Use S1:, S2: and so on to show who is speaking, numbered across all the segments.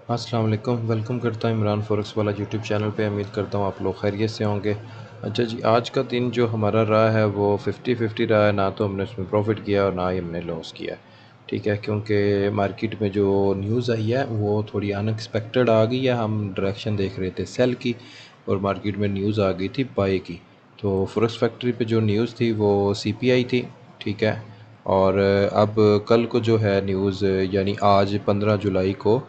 S1: अस्सलाम वालेकुम। वेलकम करता हूँ इमरान फॉरेक्स वाला यूट्यूब चैनल पे। उम्मीद करता हूँ आप लोग खैरियत से होंगे। अच्छा जी, आज का दिन जो हमारा रहा है वो 50-50 रहा है। ना तो हमने उसमें प्रॉफिट किया और ना ही हमने लॉस किया। ठीक है, क्योंकि मार्केट में जो न्यूज़ आई है वो थोड़ी अनएक्सपेक्टेड आ गई है। हम डायरेक्शन देख रहे थे सेल की और मार्केट में न्यूज़ आ गई थी बाई की। तो फॉरेक्स फैक्ट्री पे जो न्यूज़ थी वो सीपीआई थी। ठीक है, और अब कल को जो है न्यूज़, यानी आज 15 जुलाई को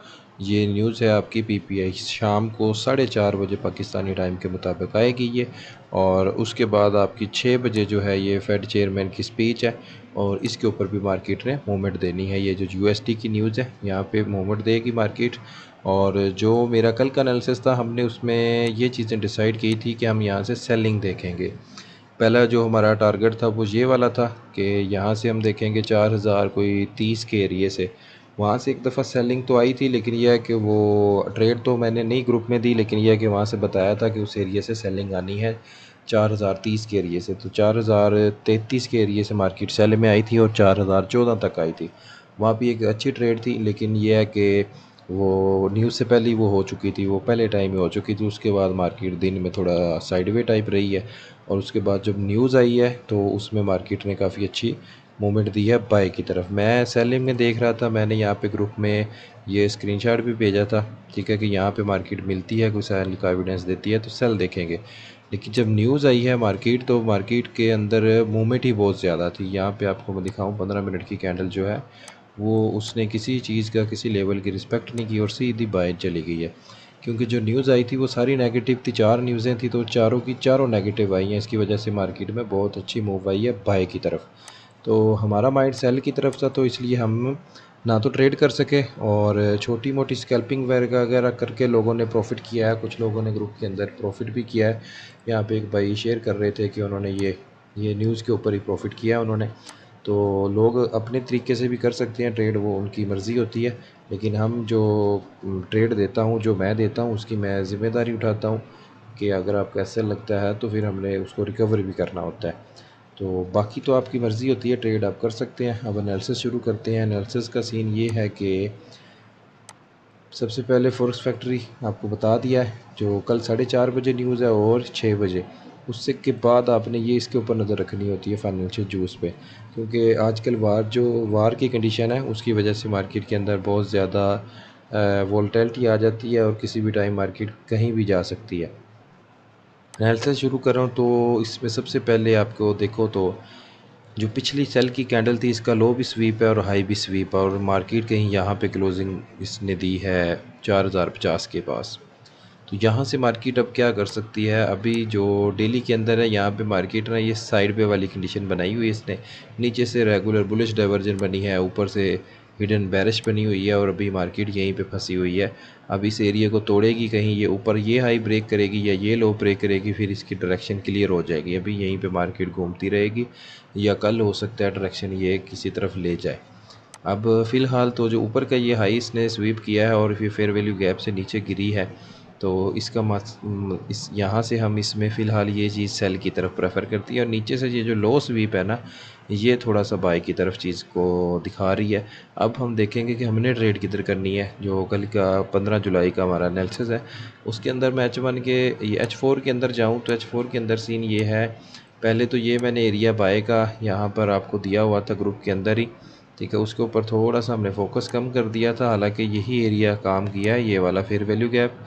S1: ये न्यूज़ है आपकी पीपीआई शाम को 4:30 बजे पाकिस्तानी टाइम के मुताबिक आएगी ये। और उसके बाद आपकी 6 बजे जो है ये फेड चेयरमैन की स्पीच है और इसके ऊपर भी मार्केट ने मूवमेंट देनी है। ये जो यूएसडी की न्यूज़ है यहाँ पे मूवमेंट देगी मार्केट। और जो मेरा कल का एनालिसिस था, हमने उसमें ये चीज़ें डिसाइड की थी कि हम यहाँ से सेलिंग देखेंगे। पहला जो हमारा टारगेट था वो ये वाला था कि यहाँ से हम देखेंगे 4000 कोई 30 के एरिए से। वहाँ से एक दफ़ा सेलिंग तो आई थी, लेकिन यह है कि वो ट्रेड तो मैंने नहीं ग्रुप में दी, लेकिन यह है कि वहाँ से बताया था कि उस एरिए से सेलिंग आनी है 4030 के एरिए से। तो 4033 के एरिए से मार्केट सेल में आई थी और 4014 तक आई थी। वहाँ भी एक अच्छी ट्रेड थी, लेकिन यह है कि वो न्यूज़ से पहले ही वो हो चुकी थी, वो पहले टाइम में हो चुकी थी। उसके बाद मार्केट दिन में थोड़ा साइडवे टाइप रही है और उसके बाद जब न्यूज़ आई है तो उसमें मार्केट ने काफ़ी अच्छी मूवमेंट दी है बाय की तरफ। मैं सेलिंग में देख रहा था, मैंने यहाँ पे ग्रुप में ये स्क्रीनशॉट भी भेजा था। ठीक है, कि यहाँ पे मार्केट मिलती है, कोई सेल का एविडेंस देती है तो सेल देखेंगे। लेकिन जब न्यूज़ आई है मार्केट, तो मार्केट के अंदर मूवमेंट ही बहुत ज़्यादा थी। यहाँ पे आपको मैं दिखाऊँ, 15 मिनट की कैंडल जो है वो उसने किसी चीज़ का, किसी लेवल की रिस्पेक्ट नहीं की और सीधी बाय चली गई है। क्योंकि जो न्यूज़ आई थी वो सारी नेगेटिव थी, 4 न्यूज़ें थी तो चारों की चारों नेगेटिव आई हैं। इसकी वजह से मार्केट में बहुत अच्छी मूव आई है बाय की तरफ। तो हमारा माइंड सेल की तरफ था, तो इसलिए हम ना तो ट्रेड कर सके और छोटी मोटी स्कैल्पिंग वगैरह करके लोगों ने प्रॉफिट किया है। कुछ लोगों ने ग्रुप के अंदर प्रॉफिट भी किया है। यहाँ पे एक भाई शेयर कर रहे थे कि उन्होंने ये न्यूज़ के ऊपर ही प्रॉफिट किया है उन्होंने। तो लोग अपने तरीके से भी कर सकते हैं ट्रेड, वो उनकी मर्ज़ी होती है। लेकिन हम जो ट्रेड देता हूँ, जो मैं देता हूँ, उसकी मैं ज़िम्मेदारी उठाता हूँ कि अगर आपको ऐसा लगता है तो फिर हमने उसको रिकवर भी करना होता है। तो बाकी तो आपकी मर्ज़ी होती है, ट्रेड आप कर सकते हैं। अब एनालिसिस शुरू करते हैं। एनालिसिस का सीन ये है कि सबसे पहले फॉरेक्स फैक्ट्री आपको बता दिया है, जो कल 4:30 बजे न्यूज़ है और 6 बजे। उससे के बाद आपने ये इसके ऊपर नज़र रखनी होती है फाइनेंशियल जूस पे, क्योंकि आजकल वार की कंडीशन है, उसकी वजह से मार्केट के अंदर बहुत ज़्यादा वोलेटिलिटी आ जाती है और किसी भी टाइम मार्केट कहीं भी जा सकती है। एनालिसिस शुरू कर रहा हूँ तो इसमें सबसे पहले आपको देखो तो जो पिछली सेल की कैंडल थी, इसका लो भी स्वीप है और हाई भी स्वीप है और मार्केट कहीं यहाँ पे क्लोजिंग इसने दी है 4050 के पास। तो यहाँ से मार्केट अब क्या कर सकती है, अभी जो डेली के अंदर है यहाँ पे मार्केट ना ये साइड पे वाली कंडीशन बनाई हुई है इसने। नीचे से रेगुलर बुलिश डाइवर्जन बनी है, ऊपर से हिडन बेरिश बनी हुई है और अभी मार्केट यहीं पे फंसी हुई है। अब इस एरिया को तोड़ेगी, कहीं ये ऊपर ये हाई ब्रेक करेगी या ये लो ब्रेक करेगी, फिर इसकी डायरेक्शन क्लियर हो जाएगी। अभी यहीं पे मार्केट घूमती रहेगी या कल हो सकता है डायरेक्शन ये किसी तरफ ले जाए। अब फ़िलहाल तो जो ऊपर का ये हाई इसने स्वीप किया है और फिर फेयर वैल्यू गैप से नीचे गिरी है, तो इसका इस यहाँ से हम इसमें फ़िलहाल ये चीज़ सेल की तरफ प्रेफर करती है। और नीचे से ये जो लो स्वीप है ना, ये थोड़ा सा बाय की तरफ चीज़ को दिखा रही है। अब हम देखेंगे कि हमने ट्रेड किधर करनी है। जो कल का 15 जुलाई का हमारा एनालिसिस है, उसके अंदर मैं H1 के ये H4 के अंदर जाऊँ तो H4 के अंदर सीन ये है। पहले तो ये मैंने एरिया बाय का यहाँ पर आपको दिया हुआ था ग्रुप के अंदर ही। ठीक है, उसके ऊपर थोड़ा सा हमने फोकस कम कर दिया था, हालांकि यही एरिया काम किया है, ये वाला फेयर वैल्यू गैप।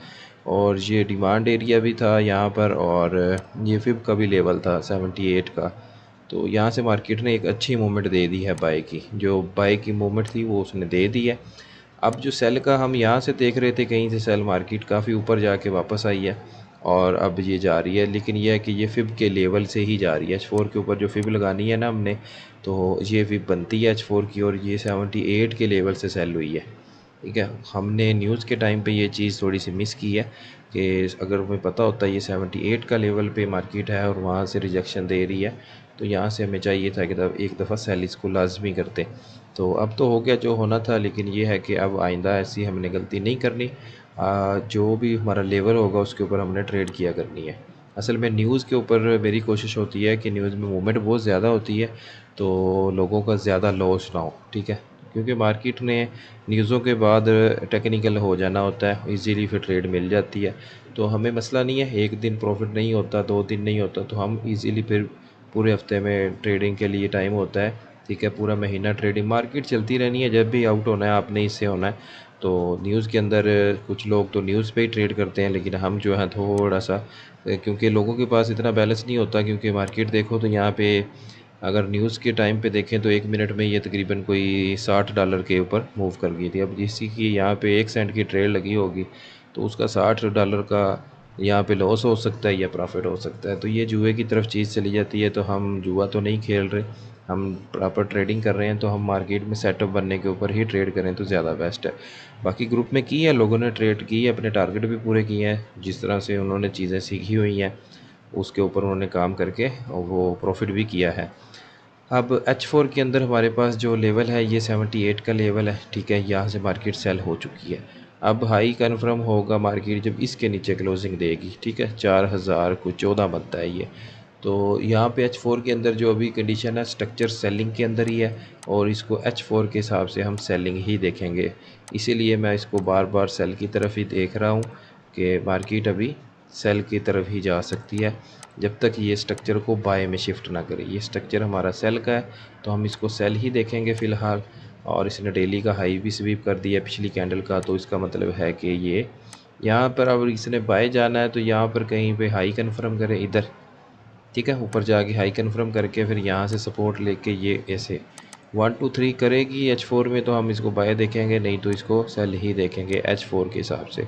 S1: और ये डिमांड एरिया भी था यहाँ पर और ये फिब का भी लेवल था 78 का। तो यहाँ से मार्केट ने एक अच्छी मूवमेंट दे दी है बाय की, जो बाय की मूवमेंट थी वो उसने दे दी है। अब जो सेल का हम यहाँ से देख रहे थे, कहीं से सेल मार्केट काफ़ी ऊपर जाके वापस आई है और अब ये जा रही है, लेकिन यह है कि ये फिब के लेवल से ही जा रही है। H4 के ऊपर जो फिब लगानी है ना हमने, तो ये फिब बनती है H4 की और ये 78 के लेवल से सेल हुई है। ठीक है, हमने न्यूज़ के टाइम पे ये चीज़ थोड़ी सी मिस की है कि अगर हमें पता होता ये 78 का लेवल पे मार्केट है और वहाँ से रिजेक्शन दे रही है, तो यहाँ से हमें चाहिए था कि तब एक दफ़ा सेल इसको लाजमी करते। तो अब तो हो गया जो होना था, लेकिन ये है कि अब आइंदा ऐसी हमने गलती नहीं करनी। जो भी हमारा लेवल होगा उसके ऊपर हमने ट्रेड किया करनी है। असल में न्यूज़ के ऊपर मेरी कोशिश होती है कि न्यूज़ में मूवमेंट बहुत ज़्यादा होती है तो लोगों का ज़्यादा लॉस ना हो। ठीक है, क्योंकि मार्केट ने न्यूज़ों के बाद टेक्निकल हो जाना होता है, इजीली फिर ट्रेड मिल जाती है। तो हमें मसला नहीं है, एक दिन प्रॉफिट नहीं होता, 2 दिन नहीं होता, तो हम इजीली फिर पूरे हफ्ते में ट्रेडिंग के लिए टाइम होता है, ठीक है। पूरा महीना ट्रेडिंग मार्केट चलती रहनी है, जब भी आउट होना है आपने इससे होना है। तो न्यूज़ के अंदर कुछ लोग तो न्यूज़ पे ही ट्रेड करते हैं, लेकिन हम जो है थोड़ा सा क्योंकि लोगों के पास इतना बैलेंस नहीं होता, क्योंकि मार्केट देखो तो यहाँ पे अगर न्यूज़ के टाइम पे देखें तो 1 मिनट में ये तकरीबन कोई $60 के ऊपर मूव कर गई थी। अब जिसकी की यहाँ पे 1 सेंट की ट्रेड लगी होगी तो उसका $60 का यहाँ पे लॉस हो सकता है या प्रॉफिट हो सकता है। तो ये जुए की तरफ चीज़ चली जाती है। तो हम जुआ तो नहीं खेल रहे, हम प्रॉपर ट्रेडिंग कर रहे हैं। तो हम मार्केट में सेटअप बनने के ऊपर ही ट्रेड करें तो ज़्यादा बेस्ट है। बाकी ग्रुप में की है, लोगों ने ट्रेड की है, अपने टारगेट भी पूरे किए हैं, जिस तरह से उन्होंने चीज़ें सीखी हुई हैं उसके ऊपर उन्होंने काम करके और वो प्रॉफिट भी किया है। अब H4 के अंदर हमारे पास जो लेवल है ये 78 का लेवल है, ठीक है। यहाँ से मार्केट सेल हो चुकी है। अब हाई कन्फर्म होगा मार्केट जब इसके नीचे क्लोजिंग देगी, ठीक है। 4000 कुछ 14 बनता है ये। तो यहाँ पे H4 के अंदर जो अभी कंडीशन है स्ट्रक्चर सेलिंग के अंदर ही है, और इसको H4 के हिसाब से हम सेलिंग ही देखेंगे। इसीलिए मैं इसको बार बार सेल की तरफ ही देख रहा हूँ कि मार्केट अभी सेल की तरफ ही जा सकती है जब तक ये स्ट्रक्चर को बाय में शिफ्ट ना करे। ये स्ट्रक्चर हमारा सेल का है तो हम इसको सेल ही देखेंगे फ़िलहाल। और इसने डेली का हाई भी स्वीप कर दिया पिछली कैंडल का, तो इसका मतलब है कि ये यहाँ पर अब इसने बाय जाना है तो यहाँ पर कहीं पे हाई कन्फर्म करे इधर, ठीक है। ऊपर जाके हाई कन्फर्म करके फिर यहाँ से सपोर्ट लेके ये ऐसे 1 2 3 करेगी H4 में, तो हम इसको बाय देखेंगे, नहीं तो इसको सेल ही देखेंगे H4 के हिसाब से।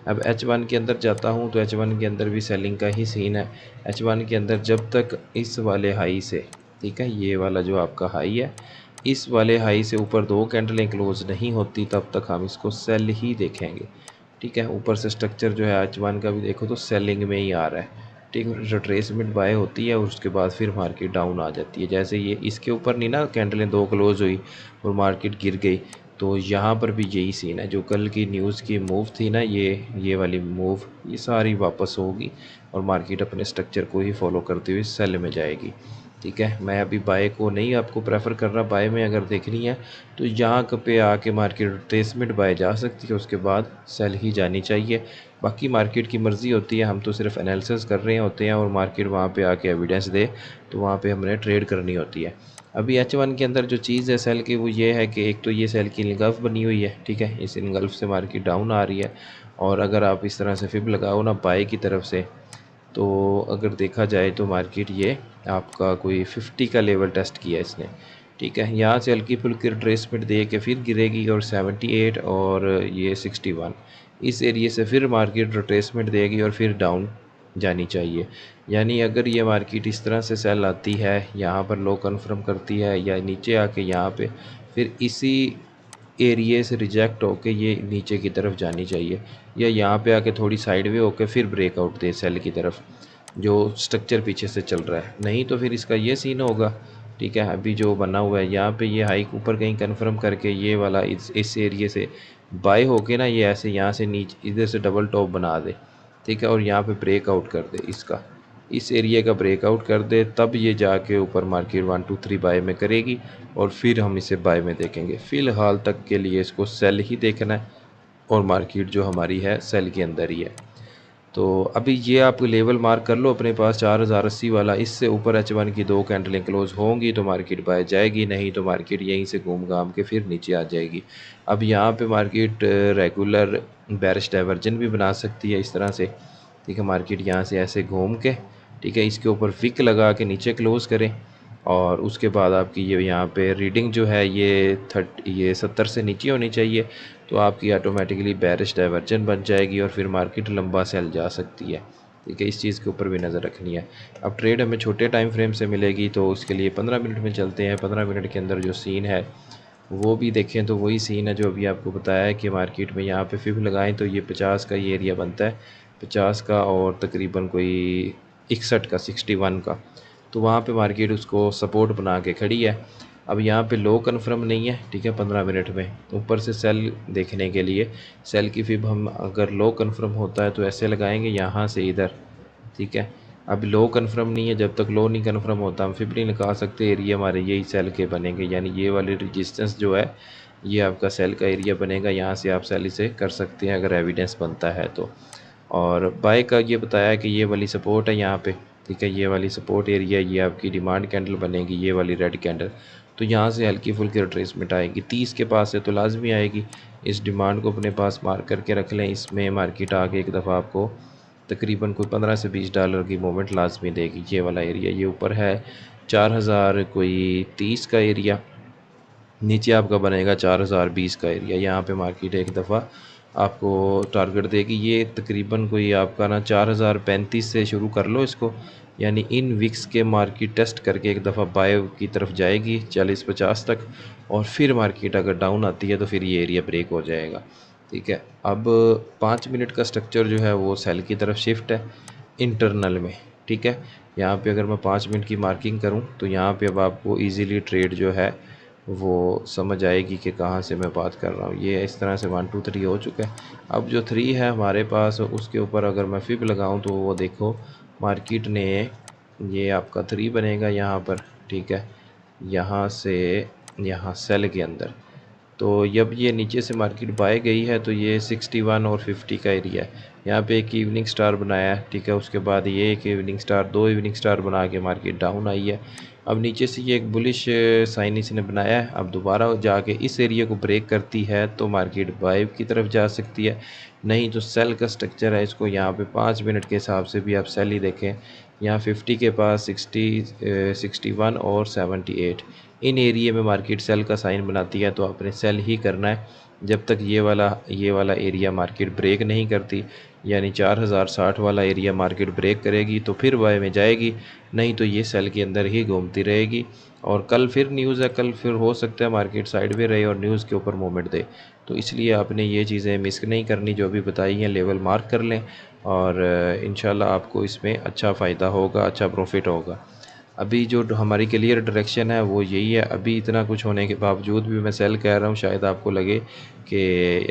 S1: अब H1 के अंदर जाता हूँ तो H1 के अंदर भी सेलिंग का ही सीन है। H1 के अंदर जब तक इस वाले हाई से, ठीक है, ये वाला जो आपका हाई है, इस वाले हाई से ऊपर 2 कैंडलें क्लोज नहीं होती तब तक हम इसको सेल ही देखेंगे, ठीक है। ऊपर से स्ट्रक्चर जो है H1 का भी देखो तो सेलिंग में ही आ रहा है, ठीक। रिट्रेसमेंट बाय होती है और उसके बाद फिर मार्केट डाउन आ जाती है। जैसे ये इसके ऊपर नहीं ना कैंडलें 2 क्लोज हुई और मार्केट गिर गई, तो यहाँ पर भी यही सीन है। जो कल की न्यूज़ की मूव थी ना, ये वाली मूव, ये सारी वापस होगी और मार्केट अपने स्ट्रक्चर को ही फॉलो करते हुए सेल में जाएगी, ठीक है। मैं अभी बाय को नहीं आपको प्रेफर कर रहा। बाय में अगर देखनी है तो यहाँ पे आके मार्केट रिट्रेसमेंट बाय जा सकती है, उसके बाद सेल ही जानी चाहिए। बाकी मार्केट की मर्ज़ी होती है, हम तो सिर्फ एनालिसिस कर रहे होते हैं और मार्केट वहाँ पे आके एविडेंस दे तो वहाँ पे हमने ट्रेड करनी होती है। अभी H1 के अंदर जो चीज़ है सेल की वो ये है कि एक तो ये सेल की इनगल्फ बनी हुई है, ठीक है। इस इनगल्फ से मार्केट डाउन आ रही है, और अगर आप इस तरह से फिब लगाओ ना बाय की तरफ से, तो अगर देखा जाए तो मार्केट ये आपका कोई 50 का लेवल टेस्ट किया इसने, ठीक है। यहाँ से हल्की फुल्की रिट्रेसमेंट दे के फिर गिरेगी और 78 और ये 61, इस एरिए से फिर मार्केट रिट्रेसमेंट देगी और फिर डाउन जानी चाहिए। यानी अगर ये मार्केट इस तरह से सेल आती है, यहाँ पर लो कन्फर्म करती है या नीचे आके यहाँ पे फिर इसी एरिए से रिजेक्ट होके ये नीचे की तरफ जानी चाहिए, या यहाँ पे आके थोड़ी साइडवे होके फिर ब्रेकआउट दे सेल की तरफ, जो स्ट्रक्चर पीछे से चल रहा है। नहीं तो फिर इसका ये सीन होगा, ठीक है। अभी जो बना हुआ है यहाँ पे ये हाइक ऊपर कहीं कन्फर्म करके ये वाला इस एरिए से बाय होके ना ये ऐसे यहाँ से नीचे इधर से डबल टॉप बना दे, ठीक है, और यहाँ पे ब्रेकआउट कर दे, इसका इस एरिया का ब्रेकआउट कर दे, तब ये जाके ऊपर मार्केट 1 2 3 बाय में करेगी और फिर हम इसे बाय में देखेंगे। फ़िलहाल तक के लिए इसको सेल ही देखना है और मार्केट जो हमारी है सेल के अंदर ही है। तो अभी ये आप लेवल मार्क कर लो अपने पास 4080 वाला, इससे ऊपर H1 की 2 कैंडलें क्लोज होंगी तो मार्केट बाय जाएगी, नहीं तो मार्केट यहीं से घूम घाम के फिर नीचे आ जाएगी। अब यहाँ पे मार्केट रेगुलर बेरिश डाइवर्जन भी बना सकती है इस तरह से, ठीक है। मार्केट यहाँ से ऐसे घूम के, ठीक है, इसके ऊपर विक लगा के नीचे क्लोज़ करें और उसके बाद आपकी ये यहाँ पे रीडिंग जो है ये 70 से नीचे होनी चाहिए, तो आपकी ऑटोमेटिकली बेरिश डाइवर्जन बन जाएगी और फिर मार्केट लंबा सेल जा सकती है, ठीक है। इस चीज़ के ऊपर भी नज़र रखनी है। अब ट्रेड हमें छोटे टाइम फ्रेम से मिलेगी तो उसके लिए 15 मिनट में चलते हैं। 15 मिनट के अंदर जो सीन है वो भी देखें तो वही सीन है जो अभी आपको बताया है कि मार्केट में यहाँ पे फिब लगाएं तो ये 50 का ये एरिया बनता है, 50 का और तकरीबन कोई 61 का 61 का, तो वहाँ पे मार्केट उसको सपोर्ट बना के खड़ी है। अब यहाँ पे लो कन्फर्म नहीं है, ठीक है। 15 मिनट में ऊपर से सेल देखने के लिए सेल की फिब हम अगर लो कन्फर्म होता है तो ऐसे लगाएंगे यहाँ से इधर, ठीक है। अब लो कन्फर्म नहीं है, जब तक लो नहीं कन्फर्म होता हम फिर नहीं लगा सकते। एरिया हमारे यही सेल के बनेंगे, यानी ये वाले रेजिस्टेंस जो है ये आपका सेल का एरिया बनेगा, यहाँ से आप सेल इसे कर सकते हैं अगर एविडेंस बनता है तो। और बाय का ये बताया कि ये वाली सपोर्ट है यहाँ पे, ठीक है, ये वाली सपोर्ट एरिया, ये आपकी डिमांड कैंडल बनेगी, ये वाली रेड कैंडल। तो यहाँ से हल्की फुल्की रिट्रेसमेंट आएगी 30 के पास से तो लाजमी आएगी। इस डिमांड को अपने पास मार्क करके रख लें, इसमें मार्केट आके एक दफ़ा आपको तकरीबन कोई 15 से 20 डॉलर की मूवमेंट लाजमी देगी। ये वाला एरिया ये ऊपर है 4000 कोई 30 का एरिया, नीचे आपका बनेगा 4020 का एरिया। यहाँ पे मार्केट एक दफ़ा आपको टारगेट देगी। ये तकरीबन कोई आपका ना 4035 से शुरू कर लो इसको, यानी इन विक्स के मार्केट टेस्ट करके एक दफ़ा बाय की तरफ जाएगी 40-50 तक, और फिर मार्केट अगर डाउन आती है तो फिर ये एरिया ब्रेक हो जाएगा, ठीक है। अब 5 मिनट का स्ट्रक्चर जो है वो सेल की तरफ शिफ्ट है इंटरनल में, ठीक है। यहाँ पे अगर मैं 5 मिनट की मार्किंग करूँ तो यहाँ पे अब आपको इजीली ट्रेड जो है वो समझ आएगी कि कहाँ से मैं बात कर रहा हूँ। ये इस तरह से 1 2 3 हो चुका है। अब जो 3 है हमारे पास, उसके ऊपर अगर मैं फिब लगाऊँ तो वो देखो मार्केट ने, ये आपका 3 बनेगा यहाँ पर, ठीक है, यहाँ से यहाँ सेल के अंदर। तो जब ये नीचे से मार्केट बाय गई है तो ये 61 और 50 का एरिया है। यहाँ पे एक इवनिंग स्टार बनाया है, ठीक है, उसके बाद ये एक इवनिंग स्टार, 2 इवनिंग स्टार बना के मार्केट डाउन आई है। अब नीचे से ये एक बुलिश साइन इसने बनाया है। अब दोबारा जाके इस एरिया को ब्रेक करती है तो मार्केट बाय की तरफ जा सकती है, नहीं तो सेल का स्ट्रक्चर है। इसको यहाँ पे 5 मिनट के हिसाब से भी आप सेल ही देखें, यहाँ 50 के पास 61 और 78, इन एरिया में मार्केट सेल का साइन बनाती है तो आपने सेल ही करना है जब तक ये वाला एरिया मार्केट ब्रेक नहीं करती। यानी 4060 वाला एरिया मार्केट ब्रेक करेगी तो फिर बाय में जाएगी, नहीं तो ये सेल के अंदर ही घूमती रहेगी। और कल फिर न्यूज़ है, कल फिर हो सकता है मार्केट साइड में रहे और न्यूज़ के ऊपर मूवमेंट दे। तो इसलिए आपने ये चीज़ें मिस नहीं करनी, जो भी बताई हैं लेवल मार्क कर लें और इंशाल्लाह आपको इसमें अच्छा फ़ायदा होगा, अच्छा प्रॉफिट होगा। अभी जो हमारी क्लियर डायरेक्शन है वो यही है। अभी इतना कुछ होने के बावजूद भी मैं सेल कह रहा हूँ, शायद आपको लगे कि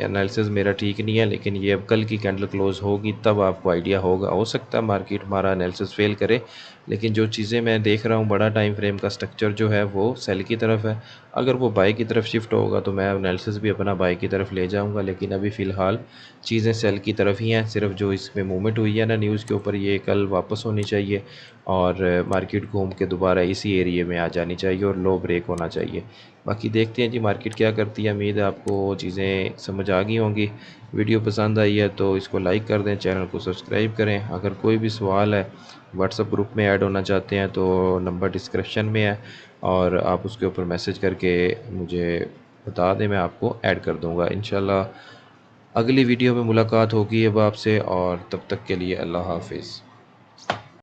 S1: एनालिसिस मेरा ठीक नहीं है, लेकिन ये अब कल की कैंडल क्लोज़ होगी तब आपको आइडिया होगा। हो सकता है मार्केट हमारा एनालिसिस फेल करे, लेकिन जो चीज़ें मैं देख रहा हूँ बड़ा टाइम फ्रेम का स्ट्रक्चर जो है वो सेल की तरफ है। अगर वो बाय की तरफ शिफ्ट होगा तो मैं एनालिसिस भी अपना बाय की तरफ ले जाऊँगा, लेकिन अभी फ़िलहाल चीज़ें सेल की तरफ ही हैं। सिर्फ जो इसमें मूवमेंट हुई है ना न्यूज़ के ऊपर, ये कल वापस होनी चाहिए और मार्केट घूम के दोबारा इसी एरिया में आ जानी चाहिए और लो ब्रेक होना चाहिए। बाकी देखते हैं जी मार्केट क्या करती है। उम्मीद है आपको चीज़ें समझ आ गई होंगी। वीडियो पसंद आई है तो इसको लाइक कर दें, चैनल को सब्सक्राइब करें। अगर कोई भी सवाल है, व्हाट्सएप ग्रुप में ऐड होना चाहते हैं तो नंबर डिस्क्रिप्शन में है और आप उसके ऊपर मैसेज करके मुझे बता दें, मैं आपको ऐड कर दूँगा। इंशाल्लाह अगली वीडियो में मुलाकात होगी अब आपसे, और तब तक के लिए अल्लाह हाफ़िज़।